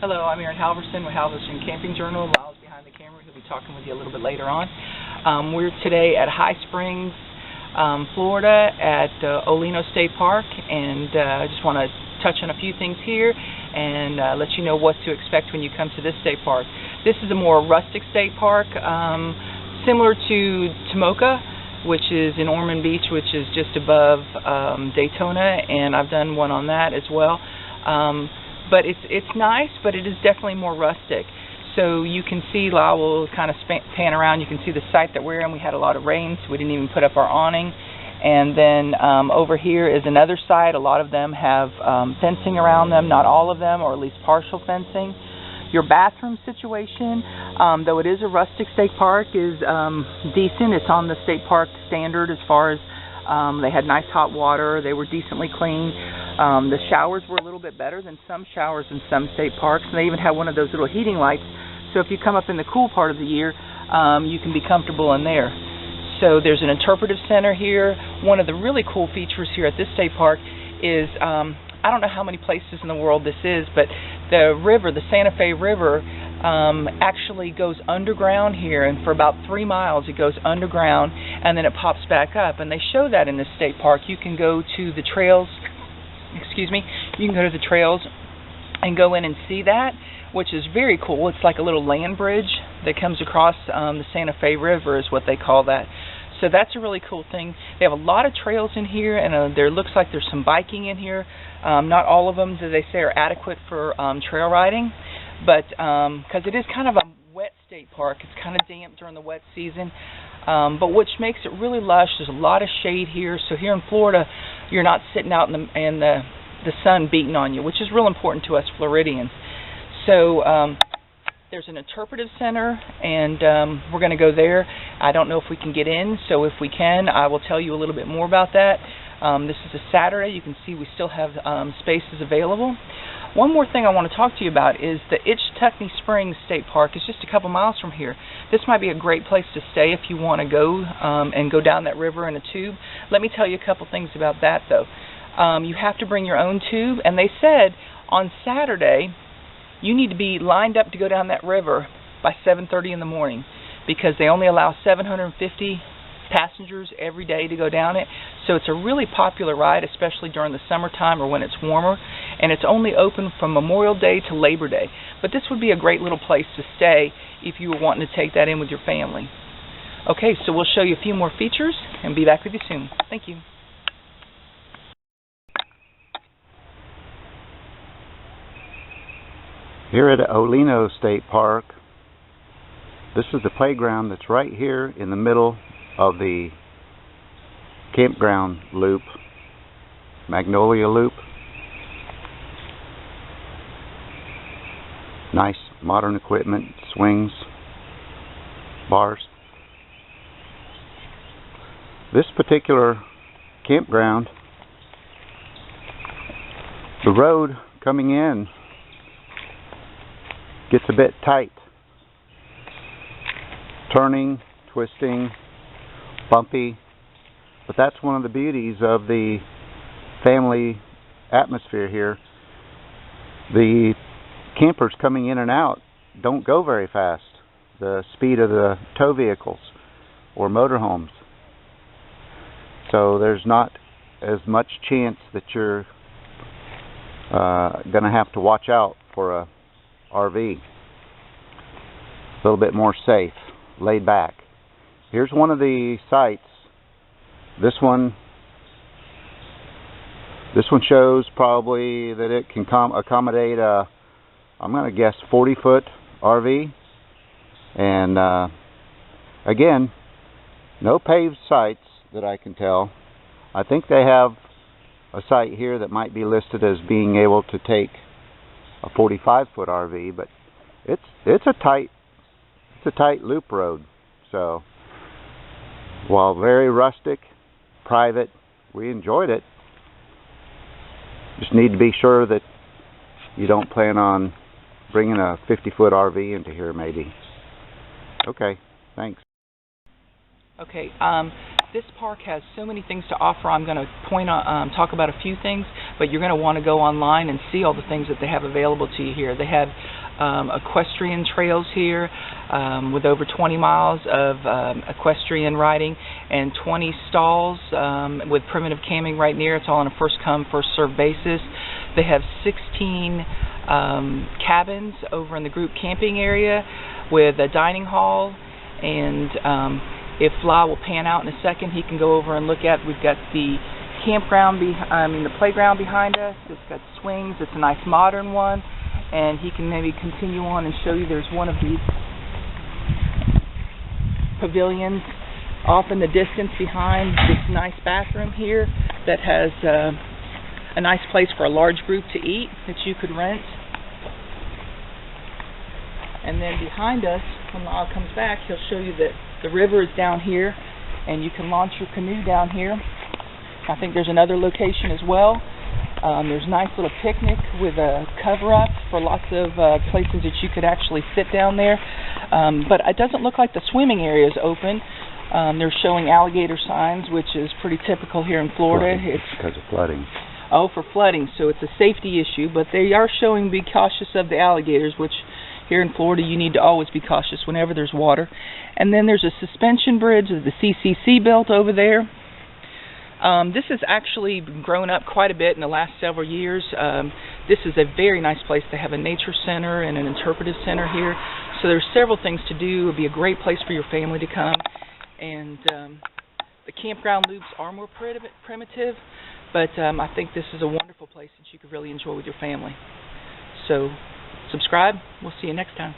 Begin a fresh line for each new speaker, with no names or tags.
Hello, I'm Erin Halvorsen with Halvorsen Camping Journal. Lyle's behind the camera. He'll be talking with you a little bit later on. We're today at High Springs, Florida at Olino State Park, and I just want to touch on a few things here and let you know what to expect when you come to this state park. This is a more rustic state park, similar to Tomoka, which is in Ormond Beach, which is just above Daytona, and I've done one on that as well. But it's nice, but it is definitely more rustic. So you can see, Lyle will kind of pan around, you can see the site that we're in. We had a lot of rain, so we didn't even put up our awning. And then over here is another site. A lot of them have fencing around them, not all of them, or at least partial fencing. Your bathroom situation, though it is a rustic state park, is decent. It's on the state park standard as far as they had nice hot water. They were decently clean. The showers were a little bit better than some showers in some state parks, and they even have one of those little heating lights, so if you come up in the cool part of the year, you can be comfortable in there. So there's an interpretive center here. One of the really cool features here at this state park is, I don't know how many places in the world this is, but the river, the Santa Fe River, actually goes underground here, and for about 3 miles it goes underground, and then it pops back up, and they show that in this state park. You can go to the trails, you can go to the trails and go in and see that, which is very cool. It's like a little land bridge that comes across the Santa Fe River is what they call that. So that's a really cool thing. They have a lot of trails in here, and there looks like there's some biking in here. Not all of them, do they say, are adequate for trail riding, but because it is kind of a wet state park. It's kind of damp during the wet season, but which makes it really lush. There's a lot of shade here, so here in Florida you're not sitting out in the sun beating on you, which is real important to us Floridians. So there's an interpretive center, and we're going to go there. I don't know if we can get in, so if we can, I will tell you a little bit more about that. This is a Saturday. You can see we still have spaces available. One more thing I want to talk to you about is the Ichetucknee Springs State Park. It's just a couple miles from here. This might be a great place to stay if you want to go and go down that river in a tube. Let me tell you a couple things about that, though. You have to bring your own tube, and they said on Saturday you need to be lined up to go down that river by 7:30 in the morning, because they only allow 750 passengers every day to go down it. So it's a really popular ride, especially during the summertime or when it's warmer, and it's only open from Memorial Day to Labor Day. But this would be a great little place to stay if you were wanting to take that in with your family. Okay, so we'll show you a few more features and be back with you soon. Thank you.
Here at Olino State Park, this is the playground that's right here in the middle of the campground loop, Magnolia Loop. Nice modern equipment, swings, bars. This particular campground, the road coming in gets a bit tight. Turning, twisting, bumpy, but that's one of the beauties of the family atmosphere here. The campers coming in and out don't go very fast, the speed of the tow vehicles or motorhomes. So there's not as much chance that you're going to have to watch out for a RV. A little bit more safe, laid back. Here's one of the sites. This one shows probably that it can accommodate a, I'm going to guess, 40-foot RV. And again, no paved sites that I can tell. I think they have a site here that might be listed as being able to take a 45-foot RV, but it's a tight loop road. So while very rustic, private, we enjoyed it. Just need to be sure that you don't plan on bringing a 50-foot RV into here, maybe. Okay, thanks.
Okay, this park has so many things to offer. I'm going to talk about a few things, but you're going to want to go online and see all the things that they have available to you here. They have equestrian trails here with over 20 miles of equestrian riding and 20 stalls with primitive camping right near. It's all on a first come, first served basis. They have 16 cabins over in the group camping area with a dining hall, and if Lyle will pan out in a second, he can go over and look at. We've got the campground, the playground behind us. It's got swings. It's a nice modern one, and he can maybe continue on and show you. There's one of these pavilions off in the distance behind this nice bathroom here that has a nice place for a large group to eat that you could rent. And then behind us, when Lyle comes back, he'll show you that the river is down here, and you can launch your canoe down here. I think there's another location as well. There's a nice little picnic with a cover-up for lots of places that you could actually sit down there. But it doesn't look like the swimming area is open. They're showing alligator signs, which is pretty typical here in Florida.
It's because of flooding.
Oh, for flooding, so it's a safety issue. But they are showing be cautious of the alligators, which here in Florida you need to always be cautious whenever there's water. And then there's a suspension bridge that the CCC built over there. This has actually grown up quite a bit in the last several years. This is a very nice place. They have a nature center and an interpretive center here. So there's several things to do. It would be a great place for your family to come. And the campground loops are more primitive, but I think this is a wonderful place that you could really enjoy with your family. So subscribe. We'll see you next time.